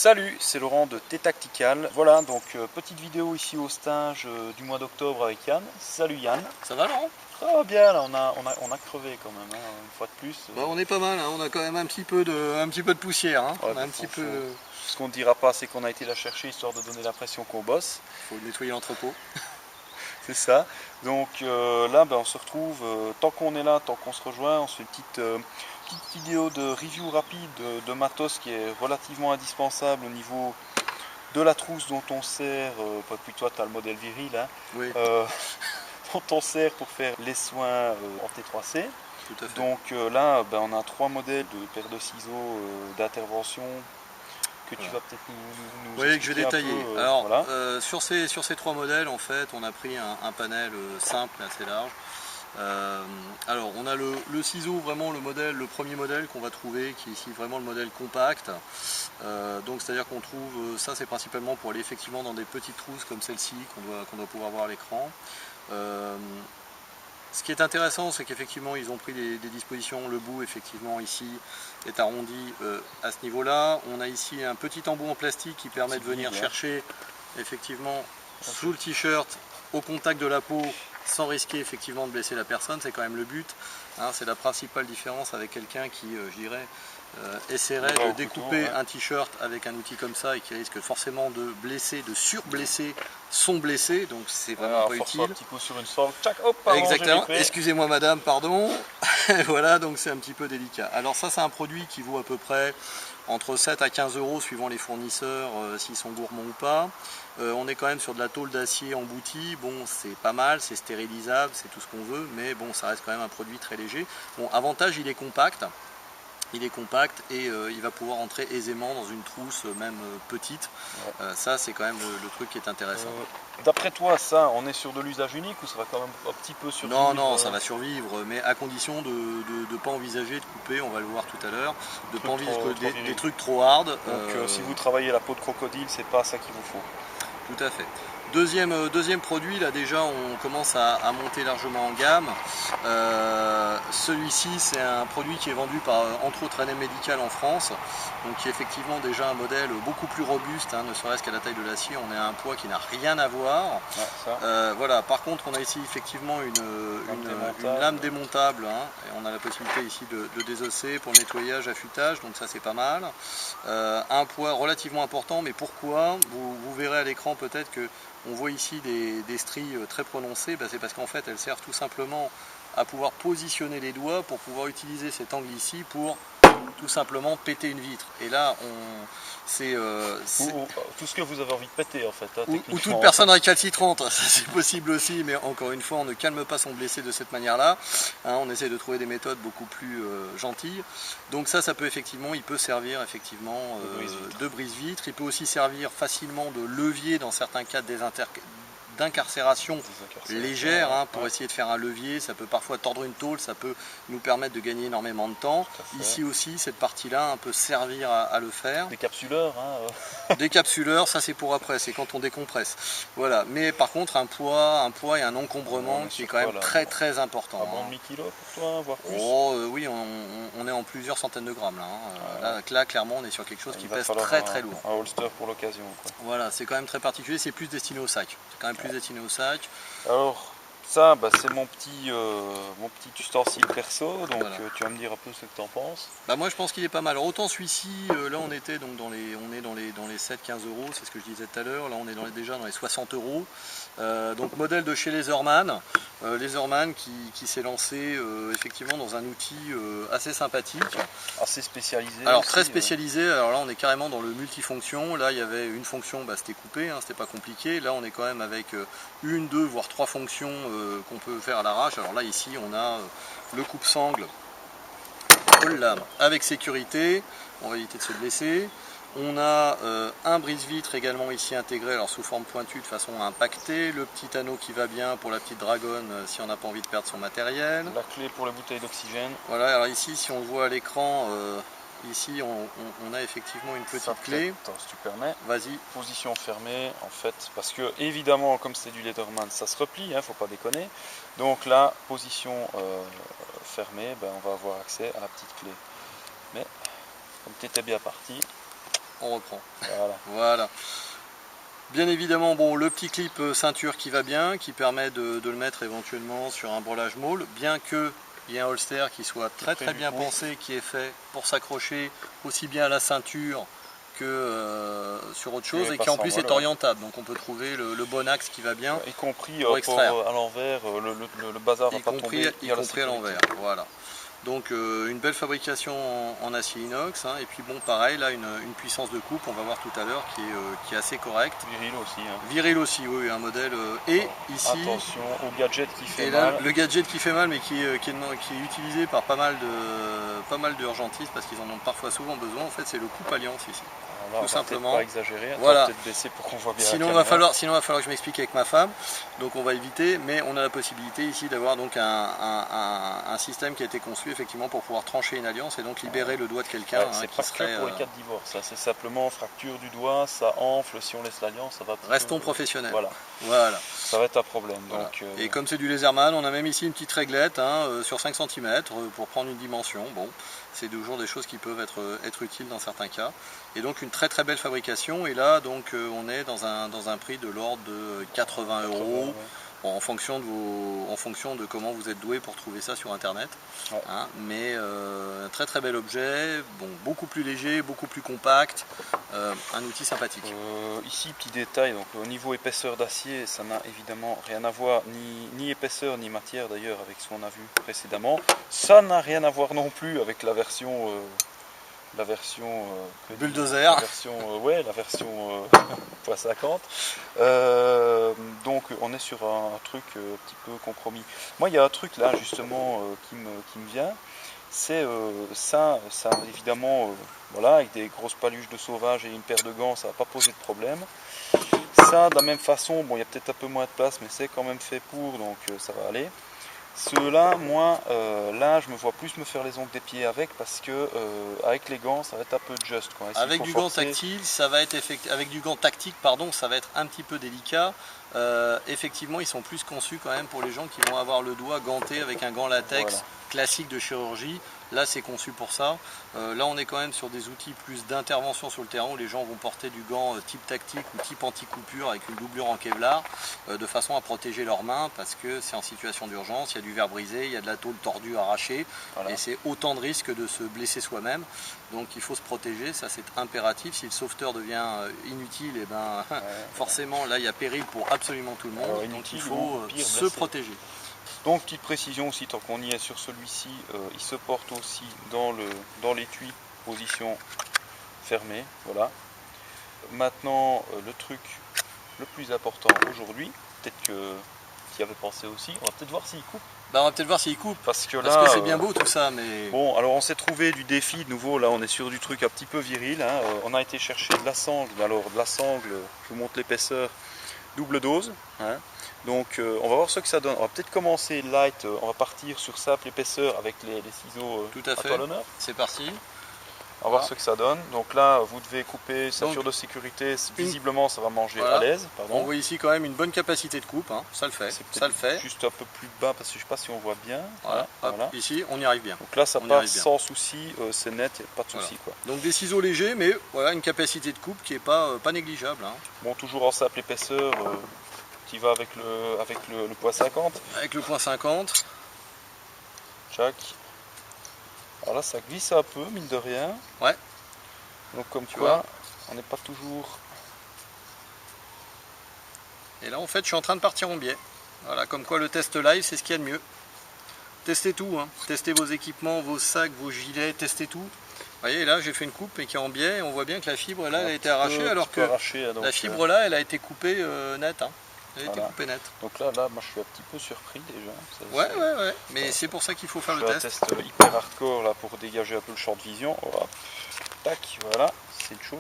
Salut, c'est Laurent de T-Tactical. Voilà, donc petite vidéo ici au stage du mois d'octobre avec Yann. Salut Yann. Ça va Laurent? Ça va bien, là, on a crevé quand même, hein, une fois de plus. Bah, on est pas mal, hein. On a quand même un petit peu de poussière. Hein. Ouais, on a un petit peu... Ce qu'on ne dira pas, c'est qu'on a été la chercher histoire de donner l'impression qu'on bosse. Il faut nettoyer l'entrepôt. C'est ça. Donc là, on se retrouve, tant qu'on est là, tant qu'on se rejoint, on se fait une petite vidéo de review rapide de matos qui est relativement indispensable au niveau de la trousse dont on sert, puis toi tu as le modèle viril, hein, Oui. dont on sert pour faire les soins en T3C. Tout à fait. Donc là, on a 3 modèles de paires de ciseaux d'intervention que tu vas peut-être nous Oui, que je vais détailler. Alors, voilà. sur ces 3 modèles, en fait, on a pris un panel simple et assez large. Alors, on a le ciseau, vraiment le premier modèle qu'on va trouver, qui est ici vraiment le modèle compact. Donc, c'est-à-dire qu'on trouve, ça c'est principalement pour aller effectivement dans des petites trousses comme celle-ci qu'on doit pouvoir voir à l'écran. Ce qui est intéressant, c'est qu'effectivement ils ont pris des dispositions, le bout effectivement ici est arrondi à ce niveau-là. On a ici un petit embout en plastique qui permet de venir chercher effectivement sous le t-shirt au contact de la peau sans risquer effectivement de blesser la personne, c'est quand même le but. Hein, c'est la principale différence avec quelqu'un qui, je dirais, essaierait de découper un t-shirt avec un outil comme ça et qui risque forcément de blesser, de surblesser son blessé, donc c'est vraiment pas utile. Un petit coup sur une sorte, tchac, hop, pardon, exactement, excusez-moi madame, pardon. Voilà, donc c'est un petit peu délicat. Alors ça c'est un produit qui vaut à peu près entre 7 à 15 euros suivant les fournisseurs, s'ils sont gourmands ou pas. On est quand même sur de la tôle d'acier emboutie, bon c'est pas mal, c'est stérilisable, c'est tout ce qu'on veut, mais bon ça reste quand même un produit très léger. Bon, avantage, il est compact. Il est compact et il va pouvoir entrer aisément dans une trousse, même petite. Ouais. Ça, c'est quand même le truc qui est intéressant. D'après toi, ça, on est sur de l'usage unique ou ça va quand même un petit peu survivre? Non, non, ça va survivre, mais à condition de ne pas envisager de couper, on va le voir tout à l'heure, de ne pas envisager des trucs trop hard. Donc si vous travaillez la peau de crocodile, c'est pas ça qu'il vous faut. Tout à fait. Deuxième produit, là déjà on commence à monter largement en gamme. Celui-ci c'est un produit qui est vendu par entre autres ANM Médical en France, donc qui est effectivement déjà un modèle beaucoup plus robuste, hein, ne serait-ce qu'à la taille de l'acier, on est à un poids qui n'a rien à voir. Ouais, voilà. Par contre on a ici effectivement une lame démontable, hein, et on a la possibilité ici de désosser pour le nettoyage, affûtage, donc ça c'est pas mal. Un poids relativement important, mais pourquoi? Vous verrez à l'écran peut-être que on voit ici des stries très prononcées, c'est parce qu'en fait elles servent tout simplement à pouvoir positionner les doigts pour pouvoir utiliser cet angle ici pour tout simplement péter une vitre. Et là, c'est tout ce que vous avez envie de péter en fait. Hein, ou toute personne récalcitrante, c'est possible aussi, mais encore une fois, on ne calme pas son blessé de cette manière-là. Hein, on essaie de trouver des méthodes beaucoup plus gentilles. Donc ça peut effectivement, il peut servir effectivement de brise-vitre. Il peut aussi servir facilement de levier dans certains cas d'incarcération légère, hein, pour essayer de faire un levier. Ça peut parfois tordre une tôle, ça peut nous permettre de gagner énormément de temps. Ici aussi, cette partie-là peut servir à le faire. Des capsuleurs, hein. Des capsuleurs, ça c'est pour après, c'est quand on décompresse. Voilà, mais par contre un poids et un encombrement qui est quand même très important. Un bon demi-kilo pour toi, voire plus. Oh oui, on est en plusieurs centaines de grammes là. Hein. Là, clairement, on est sur quelque chose qui pèse très lourd. Un holster pour l'occasion. Voilà, c'est quand même très particulier, c'est plus destiné au sac. C'est quand même plus destiné au sac. Alors ça, c'est mon petit ustensile perso, donc voilà. Tu vas me dire un peu ce que tu en penses. Moi je pense qu'il est pas mal. Alors, autant celui-ci, là on était donc dans les 7-15 euros, c'est ce que je disais tout à l'heure. Là on est déjà dans les 60 euros. Donc modèle de chez Laserman, Laserman qui s'est lancé effectivement dans un outil assez sympathique. Assez spécialisé. Alors aussi, très spécialisé, alors là on est carrément dans le multifonction. Là il y avait une fonction, c'était coupé, hein, c'était pas compliqué. Là on est quand même avec une, deux, voire 3 fonctions qu'on peut faire à l'arrache. Alors là ici on a le coupe-sangle avec sécurité, on va éviter de se blesser. On a un brise-vitre également ici intégré, alors sous forme pointue de façon à impacter, le petit anneau qui va bien pour la petite dragonne si on n'a pas envie de perdre son matériel. La clé pour la bouteille d'oxygène. Voilà, alors ici si on voit à l'écran, ici on a effectivement une petite clé. Attends, si tu permets. Vas-y. Position fermée en fait, parce que évidemment comme c'est du Leatherman ça se replie, faut pas déconner. Donc là, position fermée, on va avoir accès à la petite clé. Mais comme tu étais bien parti, on reprend. Voilà. Bien évidemment, bon, le petit clip ceinture qui va bien, qui permet de le mettre éventuellement sur un brelage maule, bien qu'il y ait un holster qui soit très bien pensé, qui est fait pour s'accrocher aussi bien à la ceinture que sur autre chose, et qui en plus est orientable, donc on peut trouver le bon axe qui va bien, y compris pour extraire à l'envers, le bazar va pas tomber, y compris à l'envers, voilà. Donc une belle fabrication en acier inox, hein, et puis bon, pareil, là une puissance de coupe, on va voir tout à l'heure, qui est assez correcte. Viril aussi. Hein. Viril aussi, oui, un modèle. Et ici, attention au gadget qui fait mal. Le gadget qui fait mal, mais qui est utilisé par pas mal d'urgentistes, parce qu'ils en ont parfois souvent besoin, en fait, c'est le coupe alliance ici. Là, tout simplement. Pas exagérer, voilà. Peut-être baisser pour qu'on voit bien. Sinon, il va falloir que je m'explique avec ma femme, donc on va éviter, mais on a la possibilité ici d'avoir donc un système qui a été conçu effectivement pour pouvoir trancher une alliance et donc libérer le doigt de quelqu'un. C'est pas que pour les cas de divorce, c'est simplement fracture du doigt, ça enfle, si on laisse l'alliance, ça va. Restons professionnels. Voilà. Ça va être un problème. Voilà. Donc, et comme c'est du Laserman, on a même ici une petite réglette sur 5 cm pour prendre une dimension. Bon, c'est toujours des choses qui peuvent être utiles dans certains cas. Et donc une très belle fabrication. Et là, donc on est dans un prix de l'ordre de 80 €. Ouais. Bon, en fonction de comment vous êtes doué pour trouver ça sur internet. Ouais. Hein, mais un très bel objet, bon, beaucoup plus léger, beaucoup plus compact, un outil sympathique. Ici, petit détail, donc au niveau épaisseur d'acier, ça n'a évidemment rien à voir, ni épaisseur ni matière d'ailleurs avec ce qu'on a vu précédemment. Ça n'a rien à voir non plus avec la version bulldozer, la version .50. Donc on est sur un truc un petit peu compromis. Moi il y a un truc là justement qui me vient, c'est ça évidemment voilà, avec des grosses paluches de sauvage et une paire de gants, ça va pas poser de problème. Ça de la même façon, bon il y a peut-être un peu moins de place, mais c'est quand même fait pour, donc ça va aller. Ceux-là, moi, là, je me vois plus me faire les ongles des pieds avec, parce que avec les gants, ça va être un peu juste. Quoi. Avec du gant tactile, ça va être avec du gant tactique, pardon, ça va être un petit peu délicat. Effectivement, ils sont plus conçus quand même pour les gens qui vont avoir le doigt ganté avec un gant latex classique de chirurgie. Là, c'est conçu pour ça. Là, on est quand même sur des outils plus d'intervention sur le terrain où les gens vont porter du gant type tactique ou type anti-coupure avec une doublure en Kevlar de façon à protéger leurs mains parce que c'est en situation d'urgence, il y a du verre brisé, il y a de la tôle tordue, arrachée et c'est autant de risques de se blesser soi-même. Donc il faut se protéger, ça c'est impératif. Si le sauveteur devient inutile, et ben forcément là il y a péril pour absolument tout le monde. Donc il faut se protéger. Donc petite précision aussi, tant qu'on y est sur celui-ci, il se porte aussi dans l'étui, position fermée, voilà. Maintenant le truc le plus important aujourd'hui, peut-être que tu y avais pensé aussi, on va peut-être voir s'il coupe. Bah, on va peut-être voir s'il coupe, parce que c'est bien beau tout ça, mais... Bon, alors on s'est trouvé du défi, de nouveau, là on est sur du truc un petit peu viril, hein. On a été chercher de la sangle, alors de la sangle, je vous montre l'épaisseur, double dose, hein. Donc on va voir ce que ça donne. On va peut-être commencer light, on va partir sur simple épaisseur avec les ciseaux tout à fait. À toi l'honneur. C'est parti. On va voir ce que ça donne. Donc là, vous devez couper ceinture de sécurité. Visiblement, ça va manger à l'aise. On voit ici quand même une bonne capacité de coupe. Hein. Ça le fait. Ça le fait. Juste un peu plus bas parce que je ne sais pas si on voit bien. Voilà. Ici, on y arrive bien. Donc là, ça passe sans souci. C'est net, il n'y a pas de souci. Quoi. Donc des ciseaux légers, mais voilà une capacité de coupe qui n'est pas négligeable. Hein. Bon, toujours en simple épaisseur. Qui va avec le point 50. Avec le point 50. Tchac. Alors là, ça glisse un peu, mine de rien. Ouais. Donc comme tu vois, on n'est pas toujours... Et là, en fait, je suis en train de partir en biais. Voilà, comme quoi le test live, c'est ce qu'il y a de mieux. Testez tout, hein. Testez vos équipements, vos sacs, vos gilets, testez tout. Vous voyez, là, j'ai fait une coupe et qui est en biais. Et on voit bien que la fibre, là, elle a été arrachée, alors que la fibre, là, elle a été coupée nette. Hein. Elle a été coupée nette. Donc là, moi, je suis un petit peu surpris déjà. Ouais. Mais c'est pour ça qu'il faut faire le test. Un test hyper hardcore là pour dégager un peu le champ de vision. Hop. Tac, voilà, c'est une chose.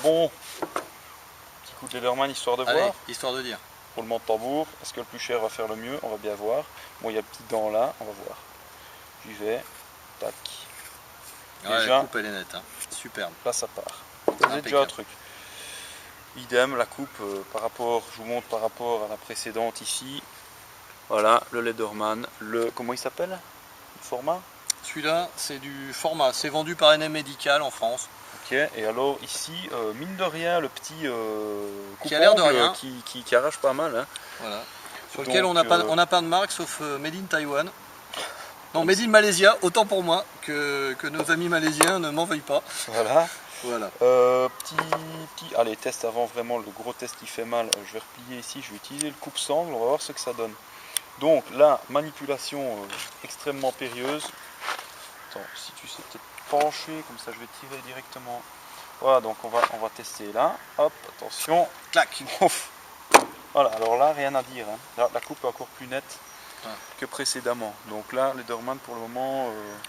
Bon, petit coup de Lederman histoire de voir. Histoire de dire. Roulement de tambour. Est-ce que le plus cher va faire le mieux? On va bien voir. Bon, il y a le petit dent là, on va voir. J'y vais. Tac. Déjà, la coupe elle est nette. Hein. Superbe. Là, ça part. C'est déjà un truc. Idem, la coupe par rapport, je vous montre par rapport à la précédente ici. Voilà, le Lederman, comment il s'appelle? Le format? Celui-là, c'est du format, c'est vendu par NM Médical en France. Ok, et alors ici, mine de rien, le petit qui a l'air de rien, qui arrache pas mal. Hein. Voilà. Sur lequel on n'a pas de marque sauf Made in Taiwan. Non, Made in Malaysia, autant pour moi que nos amis malaisiens ne m'en veuillent pas. Voilà. Voilà. Allez, test avant vraiment le gros test qui fait mal. Je vais replier ici, je vais utiliser le coupe-sangle, on va voir ce que ça donne. Donc là, manipulation extrêmement périlleuse. Attends, si tu sais peut-être pencher, comme ça je vais tirer directement. Voilà, donc on va tester là. Hop, attention. Clac. Voilà, alors là, rien à dire. Hein. Là, la coupe est encore plus nette que précédemment. Donc là, Lederman pour le moment...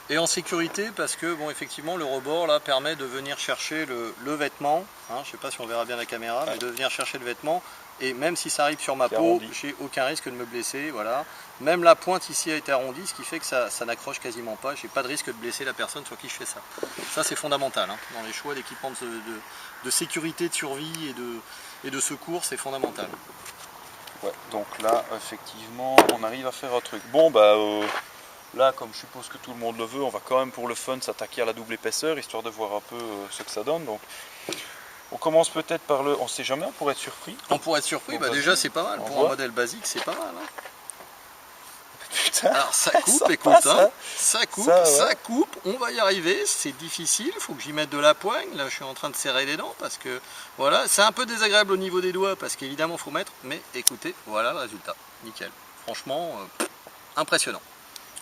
Et en sécurité, parce que bon, effectivement, le rebord là permet de venir chercher le vêtement. Hein, je ne sais pas si on verra bien la caméra, mais de venir chercher le vêtement. Et même si ça arrive sur ma peau, j'ai aucun risque de me blesser. Voilà. Même la pointe ici a été arrondie, ce qui fait que ça n'accroche quasiment pas. J'ai pas de risque de blesser la personne sur qui je fais ça. Ça, c'est fondamental. Hein. Dans les choix d'équipements de sécurité, de survie et de secours, c'est fondamental. Ouais, donc là, effectivement, on arrive à faire un truc. Bon, là, comme je suppose que tout le monde le veut, on va quand même pour le fun s'attaquer à la double épaisseur, histoire de voir un peu ce que ça donne. Donc, on commence peut-être par le... On sait jamais, on pourrait être surpris. On pourrait être surpris, déjà c'est pas mal. Pour un modèle basique, c'est pas mal. Hein. Putain, alors ça coupe, écoute, hein. Ça coupe, on va y arriver, c'est difficile, il faut que j'y mette de la poigne, là je suis en train de serrer les dents parce que voilà, c'est un peu désagréable au niveau des doigts parce qu'évidemment il faut mettre, mais écoutez, voilà le résultat, nickel, franchement impressionnant.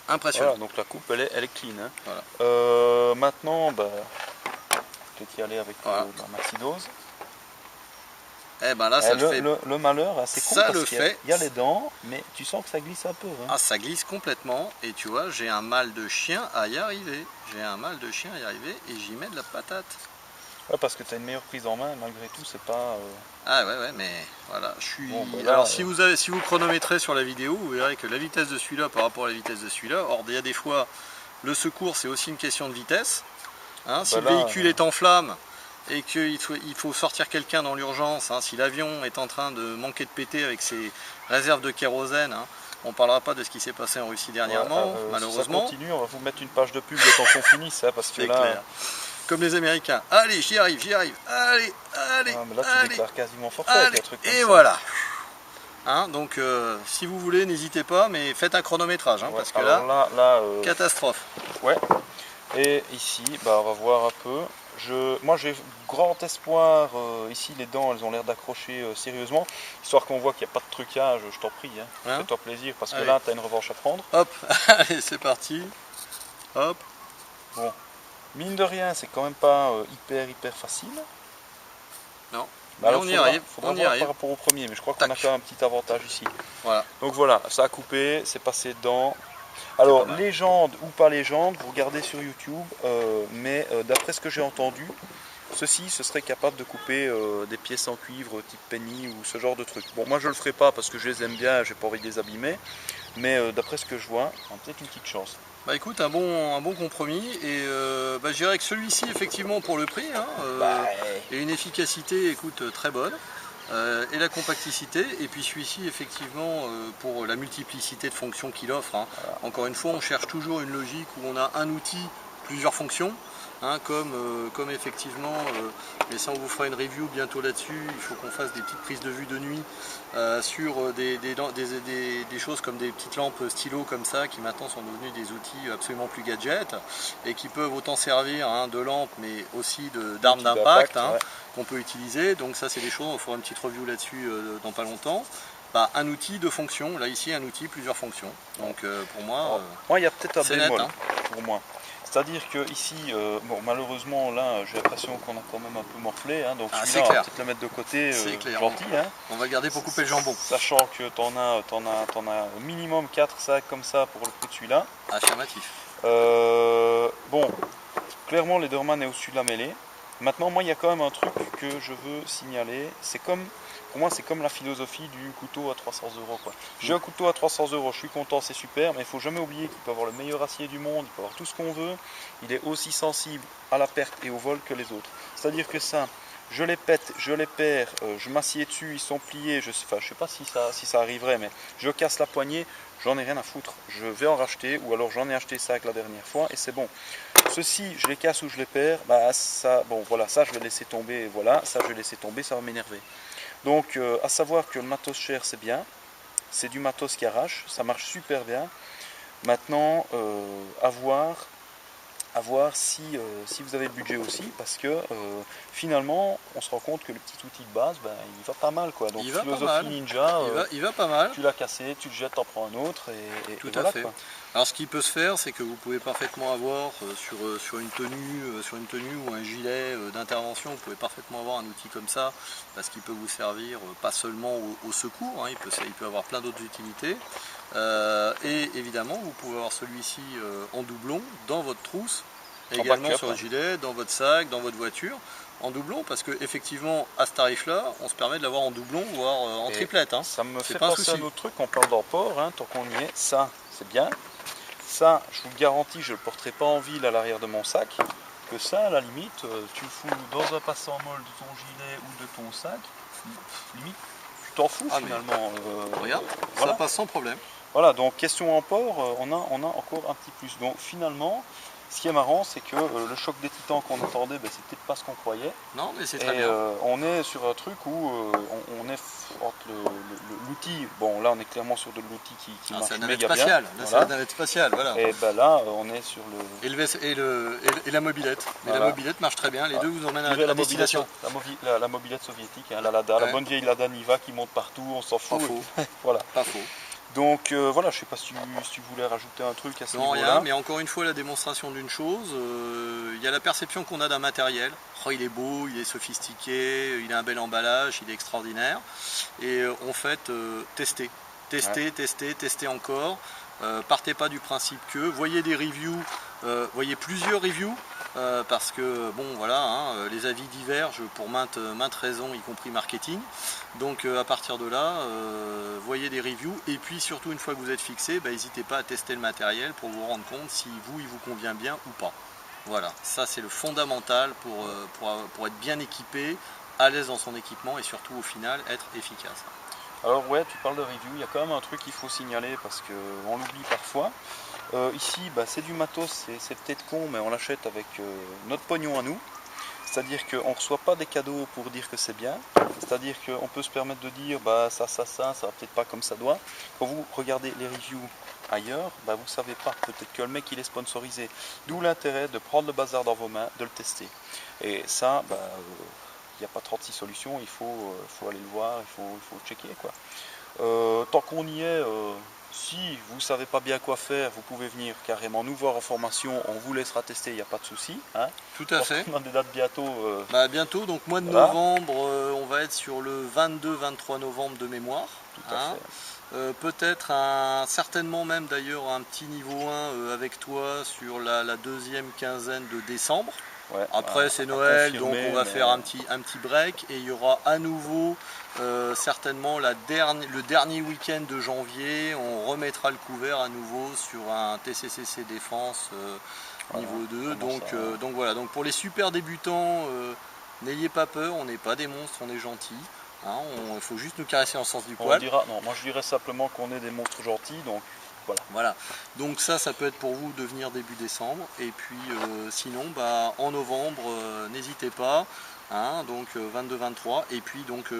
Voilà, donc la coupe elle est clean. Hein. Voilà. Maintenant, peut-être y aller avec la maxi dose. Eh ben là, ça le malheur, c'est con parce qu'il y a les dents, mais tu sens que ça glisse un peu. Hein. Ah, ça glisse complètement, et tu vois, j'ai un mal de chien à y arriver. Et j'y mets de la patate. Ouais, parce que tu as une meilleure prise en main, malgré tout, c'est pas... Ah ouais, mais voilà, je suis... Bon, là, alors, si vous chronométrez sur la vidéo, vous verrez que la vitesse de celui-là par rapport à la vitesse de celui-là, or, il y a des fois, le secours, c'est aussi une question de vitesse. Hein, si le véhicule est en flamme, et qu'il faut sortir quelqu'un dans l'urgence, hein, si l'avion est en train de manquer de péter avec ses réserves de kérosène, hein, on ne parlera pas de ce qui s'est passé en Russie dernièrement, malheureusement. Si ça continue, on va vous mettre une page de pub le temps qu'on finisse, hein, parce que là... Clair. Comme les Américains, allez, j'y arrive, allez, mais là tu déclares quasiment forfait avec un truc comme et ça. voilà. Hein, donc si vous voulez, n'hésitez pas, mais faites un chronométrage, hein, parce que là catastrophe. Ouais, et ici, on va voir un peu. Moi j'ai grand espoir, ici les dents elles ont l'air d'accrocher sérieusement, histoire qu'on voit qu'il n'y a pas de trucage, je t'en prie, hein. Fais-toi plaisir parce que là tu as une revanche à prendre. Hop, allez c'est parti, hop. Bon, mine de rien c'est quand même pas hyper facile. Non, mais alors, on y arrive, par rapport au premier, mais je crois qu'on a quand même un petit avantage ici. Voilà. Donc voilà, ça a coupé, c'est passé dedans. Alors, légende ou pas légende, vous regardez sur YouTube, mais d'après ce que j'ai entendu, ce serait capable de couper des pièces en cuivre type penny ou ce genre de truc. Bon, moi je le ferai pas parce que je les aime bien, j'ai pas envie de les abîmer, mais d'après ce que je vois, on a peut-être une petite chance. Bah écoute, un bon compromis, et je dirais que celui-ci, effectivement, pour le prix, hein, et une efficacité, écoute, très bonne. Et la compacticité, et puis celui-ci effectivement pour la multiplicité de fonctions qu'il offre. Hein. Voilà. Encore une fois, on cherche toujours une logique où on a un outil, plusieurs fonctions, hein, comme effectivement, mais ça on vous fera une review bientôt là-dessus, il faut qu'on fasse des petites prises de vue de nuit sur des choses comme des petites lampes stylo comme ça, qui maintenant sont devenues des outils absolument plus gadgets, et qui peuvent autant servir de lampes, mais aussi d'armes d'impact, hein, qu'on peut utiliser. Donc ça c'est des choses, on fera une petite review là-dessus dans pas longtemps. Un outil de fonction, là ici un outil, plusieurs fonctions. Donc pour moi, il y a peut-être un bémol, net, hein. Pour moi. C'est-à-dire que ici, malheureusement là j'ai l'impression qu'on a quand même un peu morflé, hein, donc celui-là on va peut-être le mettre de côté, gentil. Hein. On va le garder pour couper le jambon. Sachant que t'en as au minimum 4 sacs comme ça pour le prix de celui-là. Affirmatif. Bon, clairement Lederman est au-dessus de la mêlée. Maintenant, moi il y a quand même un truc que je veux signaler, pour moi c'est comme la philosophie du couteau à 300 €. J'ai un couteau à 300 €, je suis content, c'est super, mais il ne faut jamais oublier qu'il peut avoir le meilleur acier du monde, il peut avoir tout ce qu'on veut, il est aussi sensible à la perte et au vol que les autres. C'est-à-dire que ça, je les pète, je les perds, je m'assieds dessus, ils sont pliés, je ne sais pas si ça arriverait, mais je casse la poignée, j'en ai rien à foutre. Je vais en racheter, ou alors j'en ai acheté 5 la dernière fois et c'est bon. Ceux-ci, je les casse ou je les perds, bah ça, bon voilà, ça je vais laisser tomber, voilà, ça je vais laisser tomber, ça va m'énerver. Donc à savoir que le matos cher c'est bien, c'est du matos qui arrache, ça marche super bien. Maintenant, à voir si vous avez le budget aussi, parce que finalement, on se rend compte que le petit outil de base, ben, il va pas mal, quoi. Donc philosophie ninja, il va pas mal. Tu l'as cassé, tu le jettes, t'en prends un autre, et tout voilà, à fait. Quoi. Alors ce qui peut se faire, c'est que vous pouvez parfaitement avoir sur une tenue ou un gilet d'intervention, vous pouvez parfaitement avoir un outil comme ça, parce qu'il peut vous servir pas seulement au secours, hein, il peut avoir plein d'autres utilités. Et évidemment, vous pouvez avoir celui-ci en doublon dans votre trousse, également sur le gilet, dans votre sac, dans votre voiture, en doublon, parce que effectivement, à ce tarif-là, on se permet de l'avoir en doublon, voire en triplette. Hein. Ça me fait penser à un autre truc, on parle d'emport, hein, tant qu'on y est, ça c'est bien. Ça, je vous le garantis, je ne le porterai pas en ville à l'arrière de mon sac. Que ça, à la limite, tu le fous dans un passant molle de ton gilet ou de ton sac, limite, tu t'en fous finalement. Regarde, voilà. Ça passe sans problème. Voilà, donc question emport, on a encore un petit plus. Donc finalement, ce qui est marrant, c'est que le choc des titans qu'on attendait, ben, c'est peut-être pas ce qu'on croyait. Non, mais c'est très bien. On est sur un truc où on est entre l'outil. Bon, là, on est clairement sur de l'outil qui marche méga bien. Là, c'est la navette spatiale, voilà. Et ben là, on est sur le et la mobilette. Mais la mobilette marche très bien. Les deux vous emmènent à la destination. La mobilette soviétique, hein, la Lada, la bonne vieille Lada Niva qui monte partout, on s'en fout. Pas faux. Voilà. Pas faux. Donc voilà, je sais pas si tu voulais rajouter un truc à ce niveau-là. Non, rien, mais encore une fois la démonstration d'une chose, il y a la perception qu'on a d'un matériel. Oh, il est beau, il est sophistiqué, il a un bel emballage, il est extraordinaire. Et en fait, testez encore. Partez pas du principe que, voyez des reviews, voyez plusieurs reviews. Parce que bon voilà, hein, les avis divergent pour maintes raisons, y compris marketing. Donc à partir de là, voyez des reviews et puis surtout une fois que vous êtes fixé, n'hésitez pas à tester le matériel pour vous rendre compte si il vous convient bien ou pas. Voilà, ça c'est le fondamental pour être bien équipé, à l'aise dans son équipement et surtout au final être efficace. Alors ouais, tu parles de review, il y a quand même un truc qu'il faut signaler parce qu'on l'oublie parfois. Ici, c'est du matos, c'est peut-être con, mais on l'achète avec notre pognon à nous. C'est-à-dire qu'on ne reçoit pas des cadeaux pour dire que c'est bien. C'est-à-dire qu'on peut se permettre de dire ça va peut-être pas comme ça doit. Quand vous regardez les reviews ailleurs, vous ne savez pas. Peut-être que le mec il est sponsorisé. D'où l'intérêt de prendre le bazar dans vos mains, de le tester. Et ça, il n'y a pas 36 solutions, il faut aller le voir, il faut checker, quoi. Tant qu'on y est, si vous ne savez pas bien quoi faire, vous pouvez venir carrément nous voir en formation, on vous laissera tester, il n'y a pas de souci. Hein. Tout à fait. On a des dates bientôt. Bientôt, donc mois de novembre, on va être sur le 22-23 novembre de mémoire. Tout à fait. Peut-être certainement même d'ailleurs un petit niveau 1 avec toi sur la deuxième quinzaine de décembre. Ouais, après c'est Noël, donc on va faire un petit break et il y aura à nouveau certainement le dernier week-end de janvier, on remettra le couvert à nouveau sur un TCCC Défense niveau 2. Donc voilà, donc pour les super débutants, n'ayez pas peur, on n'est pas des monstres, on est gentils. Hein, il faut juste nous caresser en sens du poil. Moi je dirais simplement qu'on est des monstres gentils, donc voilà. Donc ça peut être pour vous de venir début décembre. Et puis sinon, en novembre, n'hésitez pas. Hein, donc 22-23. Et puis donc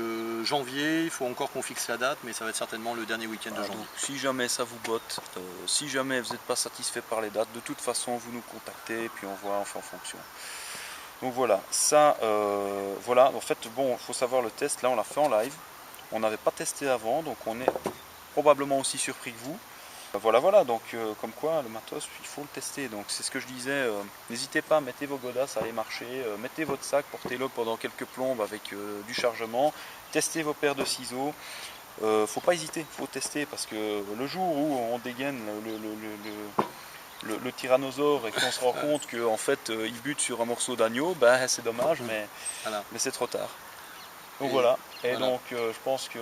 janvier, il faut encore qu'on fixe la date, mais ça va être certainement le dernier week-end de janvier. Donc, si jamais ça vous botte, si jamais vous n'êtes pas satisfait par les dates, de toute façon vous nous contactez et puis on voit, on fait en fonction. Donc voilà, ça, voilà. En fait, bon, il faut savoir le test. Là, on l'a fait en live. On n'avait pas testé avant, donc on est probablement aussi surpris que vous. Voilà, donc comme quoi le matos, il faut le tester. Donc c'est ce que je disais, n'hésitez pas, mettez vos godasses, allez marcher, mettez votre sac, portez-le pendant quelques plombes avec du chargement, testez vos paires de ciseaux. Faut pas hésiter, faut tester parce que le jour où on dégaine le tyrannosaure et qu'on se rend compte qu'en fait il bute sur un morceau d'agneau, c'est dommage, mais c'est trop tard. Donc voilà. Donc je pense que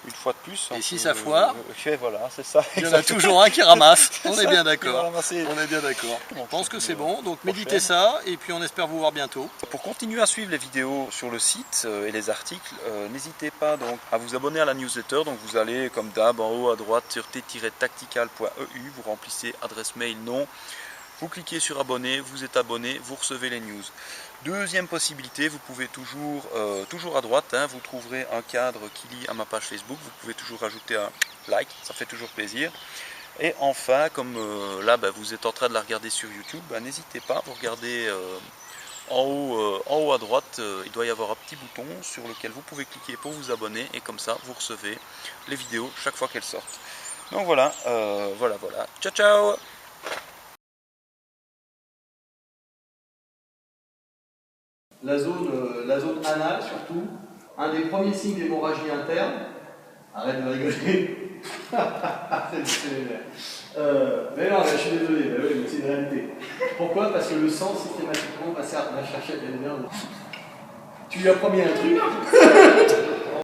une fois de plus. Et si ça foire, voilà, c'est ça. Il y en a toujours un qui ramasse. On est bien d'accord. On est bien d'accord. Je pense que c'est bon. Donc méditez ça et puis on espère vous voir bientôt. Pour continuer à suivre les vidéos sur le site et les articles, n'hésitez pas donc à vous abonner à la newsletter. Donc vous allez comme d'hab en haut à droite sur t-tactical.eu, vous remplissez adresse mail, nom. Vous cliquez sur abonner, vous êtes abonné, vous recevez les news. Deuxième possibilité, vous pouvez toujours à droite, vous trouverez un cadre qui lie à ma page Facebook. Vous pouvez toujours ajouter un like, ça fait toujours plaisir. Et enfin, comme là vous êtes en train de la regarder sur YouTube, n'hésitez pas, vous regardez en haut à droite, il doit y avoir un petit bouton sur lequel vous pouvez cliquer pour vous abonner. Et comme ça, vous recevez les vidéos chaque fois qu'elles sortent. Donc voilà, voilà. Ciao, ciao! La zone anale surtout, un des premiers signes d'hémorragie interne. Arrête de rigoler. Mais non, je suis désolé, mais c'est une réalité. Pourquoi? Parce que le sang systématiquement va chercher à la nerfs. Tu lui as promis un truc.